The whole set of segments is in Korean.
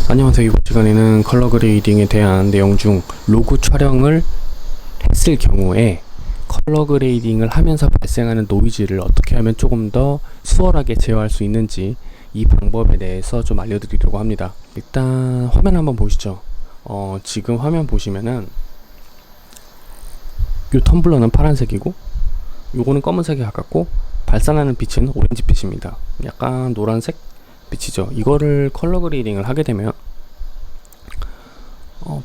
안녕하세요. 이번 시간에는 컬러 그레이딩에 대한 내용 중 로고 촬영을 했을 경우에 컬러 그레이딩을 하면서 발생하는 노이즈를 어떻게 하면 조금 더 수월하게 제어할 수 있는지 이 방법에 대해서 좀 알려드리려고 합니다. 일단 화면 한번 보시죠. 지금 화면 보시면은 이 텀블러는 파란색이고 요거는 검은색에 가깝고 발산하는 빛은 오렌지 빛입니다. 약간 노란색 빛이죠. 이거를 컬러 그레이딩을 하게 되면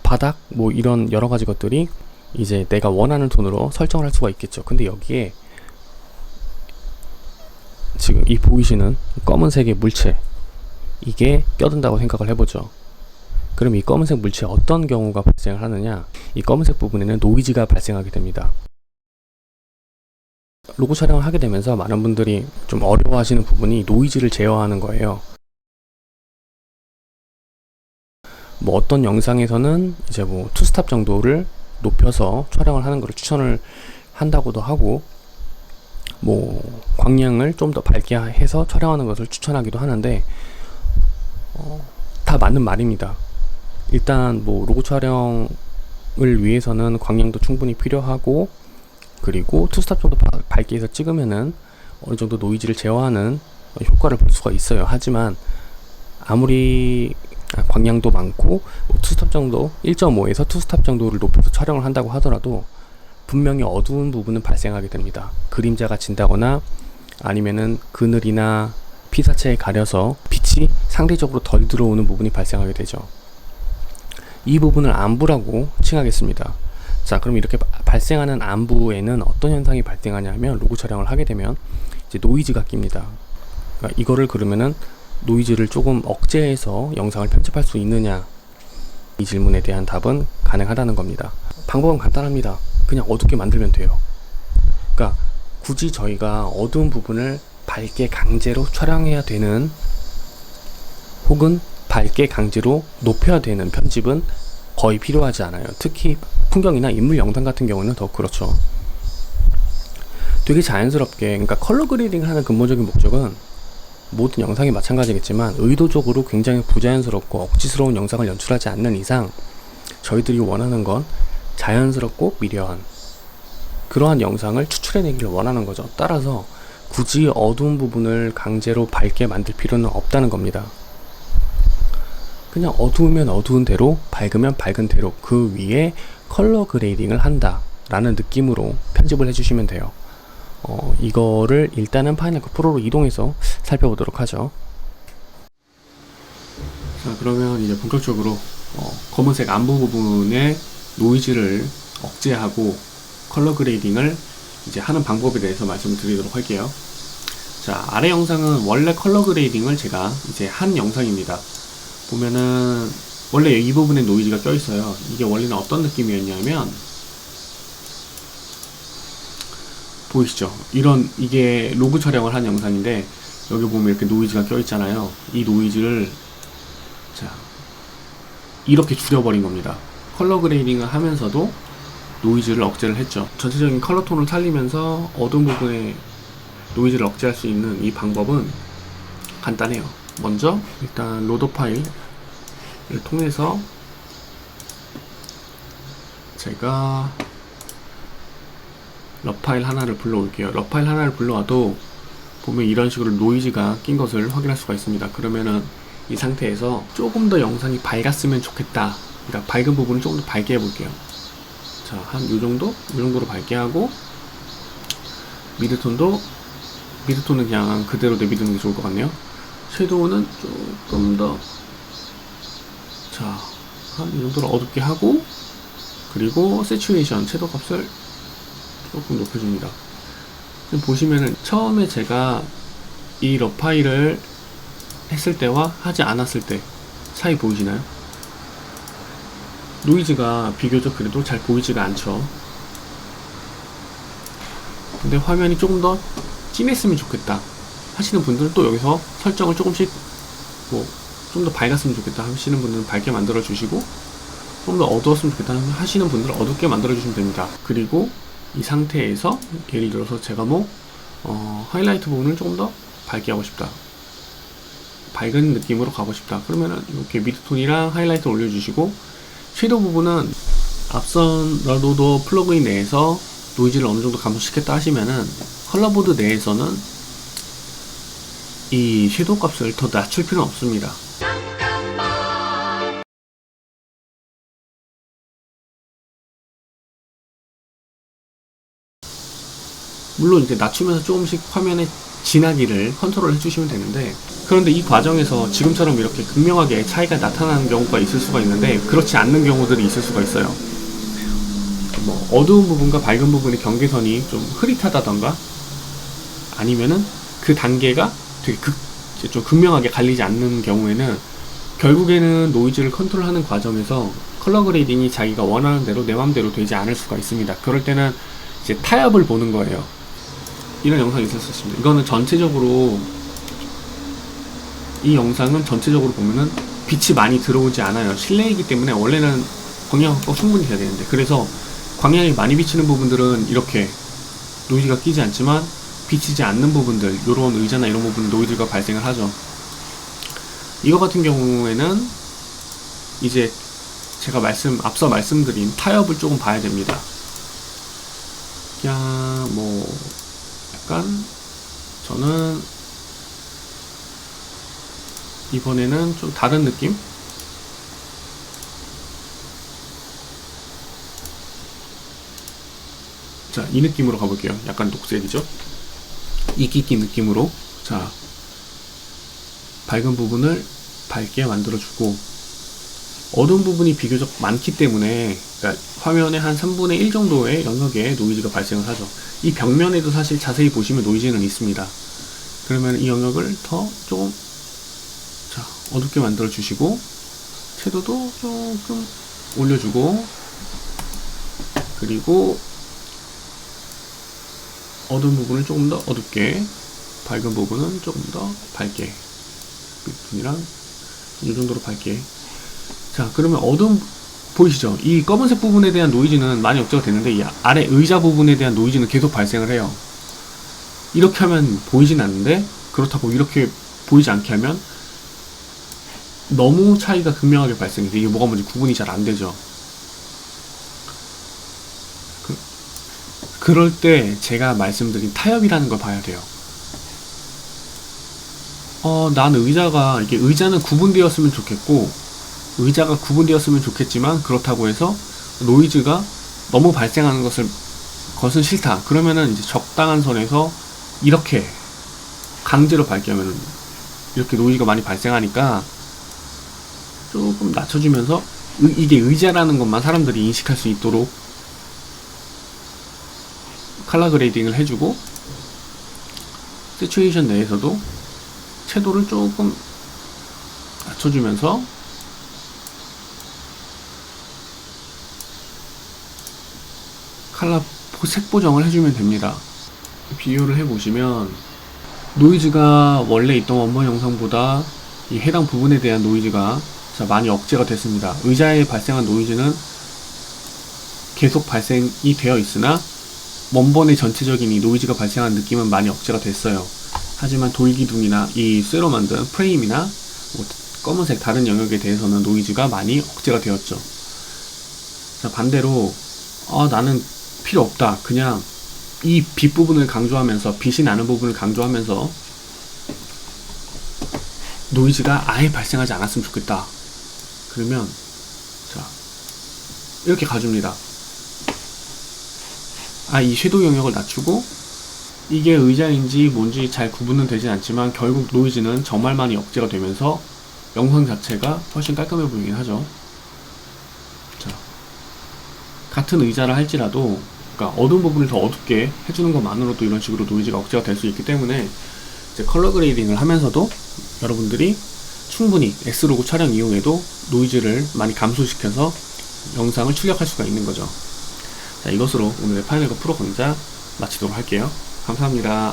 바닥 뭐 이런 여러 가지 것들이 이제 내가 원하는 톤으로 설정을 할 수가 있겠죠. 근데 여기에 지금 이 보이시는 검은색의 물체, 이게 껴든다고 생각을 해보죠. 그럼 이 검은색 물체에 어떤 경우가 발생을 하느냐, 이 검은색 부분에는 노이즈가 발생하게 됩니다. 로고 촬영을 하게 되면서 많은 분들이 좀 어려워하시는 부분이 노이즈를 제어하는 거예요. 뭐 어떤 영상에서는 이제 뭐 투스탑 정도를 높여서 촬영을 하는 것을 추천을 한다고도 하고, 뭐 광량을 좀 더 밝게 해서 촬영하는 것을 추천하기도 하는데 다 맞는 말입니다. 일단 뭐 로고 촬영을 위해서는 광량도 충분히 필요하고, 그리고 투스탑 정도 밝게 해서 찍으면은 어느 정도 노이즈를 제어하는 효과를 볼 수가 있어요. 하지만 아무리 광량도 많고 투스탑 정도 1.5에서 투스탑 정도를 높여서 촬영을 한다고 하더라도 분명히 어두운 부분은 발생하게 됩니다. 그림자가 진다거나 아니면은 그늘이나 피사체에 가려서 빛이 상대적으로 덜 들어오는 부분이 발생하게 되죠. 이 부분을 안부라고 칭하겠습니다. 자, 그럼 이렇게 발생하는 안부에는 어떤 현상이 발생하냐면, 로고 촬영을 하게 되면 이제 노이즈가 낍니다. 그러니까 이거를 그러면은 노이즈를 조금 억제해서 영상을 편집할 수 있느냐, 이 질문에 대한 답은 가능하다는 겁니다. 방법은 간단합니다. 그냥 어둡게 만들면 돼요. 그러니까 굳이 저희가 어두운 부분을 밝게 강제로 촬영해야 되는, 혹은 밝게 강제로 높여야 되는 편집은 거의 필요하지 않아요. 특히 풍경이나 인물 영상 같은 경우는 더 그렇죠. 되게 자연스럽게, 그러니까 컬러 그레이딩을 하는 근본적인 목적은 모든 영상이 마찬가지겠지만 의도적으로 굉장히 부자연스럽고 억지스러운 영상을 연출하지 않는 이상 저희들이 원하는 건 자연스럽고 미려한 그러한 영상을 추출해내기를 원하는 거죠. 따라서 굳이 어두운 부분을 강제로 밝게 만들 필요는 없다는 겁니다. 그냥 어두우면 어두운 대로, 밝으면 밝은 대로 그 위에 컬러 그레이딩을 한다 라는 느낌으로 편집을 해주시면 돼요. 이거를 일단은 파이널 컷 프로로 이동해서 살펴보도록 하죠. 자, 그러면 이제 본격적으로 검은색 안부 부분의 노이즈를 억제하고 컬러 그레이딩을 이제 하는 방법에 대해서 말씀을 드리도록 할게요. 자, 아래 영상은 원래 컬러 그레이딩을 제가 이제 한 영상입니다. 보면은 원래 이 부분에 노이즈가 껴 있어요. 이게 원래는 어떤 느낌이었냐면, 보이시죠? 이게 로그 촬영을 한 영상인데, 여기 보면 이렇게 노이즈가 껴 있잖아요. 이 노이즈를 자, 이렇게 줄여버린 겁니다. 컬러 그레이딩을 하면서도 노이즈를 억제를 했죠. 전체적인 컬러 톤을 살리면서 어두운 부분에 노이즈를 억제할 수 있는 이 방법은 간단해요. 먼저 일단 로더 파일을 통해서 제가 럽 파일 하나를 불러올게요. 럽 파일 하나를 불러와도 보면 이런 식으로 노이즈가 낀 것을 확인할 수가 있습니다. 그러면은 이 상태에서 조금 더 영상이 밝았으면 좋겠다, 그러니까 밝은 부분을 조금 더 밝게 해볼게요. 자, 한 요정도? 요정도로 밝게 하고, 미드톤은 그냥 그대로 내비두는 게 좋을 것 같네요. 섀도우는 조금 더, 자, 한 이 정도로 어둡게 하고, 그리고 새추레이션, 채도 값을 조금 높여줍니다. 지금 보시면은 처음에 제가 이 럽 파일을 했을 때와 하지 않았을 때 차이 보이시나요? 노이즈가 비교적 그래도 잘 보이지가 않죠. 근데 화면이 조금 더 진했으면 좋겠다 하시는 분들은 또 여기서 설정을 조금씩 뭐 좀 더 밝았으면 좋겠다 하시는 분들은 밝게 만들어 주시고, 좀 더 어두웠으면 좋겠다 하시는 분들은 어둡게 만들어 주시면 됩니다. 그리고 이 상태에서 예를 들어서 제가 뭐 하이라이트 부분을 조금 더 밝게 하고 싶다. 밝은 느낌으로 가고 싶다 그러면은 이렇게 미드톤이랑 하이라이트 올려주시고, 섀도우 부분은 앞선 라도더 플러그인 내에서 노이즈를 어느 정도 감소시켰다 하시면은 컬러보드 내에서는 이 섀도우 값을 더 낮출 필요는 없습니다. 물론 이제 낮추면서 조금씩 화면의 진하기를 컨트롤 해주시면 되는데, 그런데 이 과정에서 지금처럼 이렇게 극명하게 차이가 나타나는 경우가 있을 수가 있는데, 그렇지 않는 경우들이 있을 수가 있어요. 뭐 어두운 부분과 밝은 부분의 경계선이 좀 흐릿하다던가, 아니면은 그 단계가 되게 좀 극명하게 갈리지 않는 경우에는 결국에는 노이즈를 컨트롤하는 과정에서 컬러 그레이딩이 자기가 원하는 대로 내 맘대로 되지 않을 수가 있습니다. 그럴 때는 이제 타협을 보는 거예요. 이런 영상이 있을 수 있습니다. 이거는 전체적으로, 이 영상은 전체적으로 보면은 빛이 많이 들어오지 않아요. 실내이기 때문에 원래는 광량화가 충분히 돼야 되는데, 그래서 광량이 많이 비치는 부분들은 이렇게 노이즈가 끼지 않지만 비치지 않는 부분들, 요런 의자나 이런 부분 노이즈가 발생을 하죠. 이거 같은 경우에는 이제 제가 앞서 말씀드린 타협을 조금 봐야 됩니다. 그냥 뭐 약간 저는 이번에는 좀 다른 느낌? 자, 이 느낌으로 가볼게요. 약간 녹색이죠? 이끼끼 느낌으로. 자, 밝은 부분을 밝게 만들어주고, 어두운 부분이 비교적 많기 때문에, 그러니까 화면의 한 3분의 1 정도의 영역에 노이즈가 발생을 하죠. 이 벽면에도 사실 자세히 보시면 노이즈는 있습니다. 그러면 이 영역을 더 조금 어둡게 만들어 주시고, 섀도우도 조금 올려주고, 그리고 어두운 부분을 조금 더 어둡게, 밝은 부분은 조금 더 밝게, 밑분이랑 이 정도로 밝게. 자, 그러면 보이시죠? 이 검은색 부분에 대한 노이즈는 많이 억제가 되는데, 이 아래 의자 부분에 대한 노이즈는 계속 발생을 해요. 이렇게 하면 보이진 않는데, 그렇다고 이렇게 보이지 않게 하면 너무 차이가 극명하게 발생해서 이게 뭐가 뭔지 구분이 잘 안 되죠. 그럴 때 제가 말씀드린 타협이라는 걸 봐야 돼요. 난 의자는 구분되었으면 좋겠고, 의자가 구분되었으면 좋겠지만, 그렇다고 해서 노이즈가 너무 발생하는 것은 싫다. 그러면은 이제 적당한 선에서 이렇게 강제로 밝게 하면은 이렇게 노이즈가 많이 발생하니까 조금 낮춰주면서 이게 의자라는 것만 사람들이 인식할 수 있도록 컬러 그레이딩을 해주고, 시츄에이션 내에서도 채도를 조금 낮춰주면서 색 보정을 해주면 됩니다. 비교를 해보시면 노이즈가 원래 있던 원본 영상보다 이 해당 부분에 대한 노이즈가 많이 억제가 됐습니다. 의자에 발생한 노이즈는 계속 발생이 되어 있으나 원본의 전체적인 이 노이즈가 발생한 느낌은 많이 억제가 됐어요. 하지만 돌기둥이나 이 쇠로 만든 프레임이나 뭐 검은색 다른 영역에 대해서는 노이즈가 많이 억제가 되었죠. 자, 반대로 나는 필요 없다, 그냥 이 빛 부분을 강조하면서, 빛이 나는 부분을 강조하면서 노이즈가 아예 발생하지 않았으면 좋겠다, 그러면 자, 이렇게 가줍니다. 이 섀도우 영역을 낮추고, 이게 의자인지 뭔지 잘 구분은 되진 않지만 결국 노이즈는 정말 많이 억제가 되면서 영상 자체가 훨씬 깔끔해 보이긴 하죠. 자, 같은 의자를 할지라도, 그러니까 어두운 부분을 더 어둡게 해주는 것만으로도 이런 식으로 노이즈가 억제가 될 수 있기 때문에, 이제 컬러 그레이딩을 하면서도 여러분들이 충분히 S로고 촬영 이용해도 노이즈를 많이 감소시켜서 영상을 출력할 수가 있는 거죠. 자, 이것으로 오늘의 파이널 컷 프로 강좌 마치도록 할게요. 감사합니다.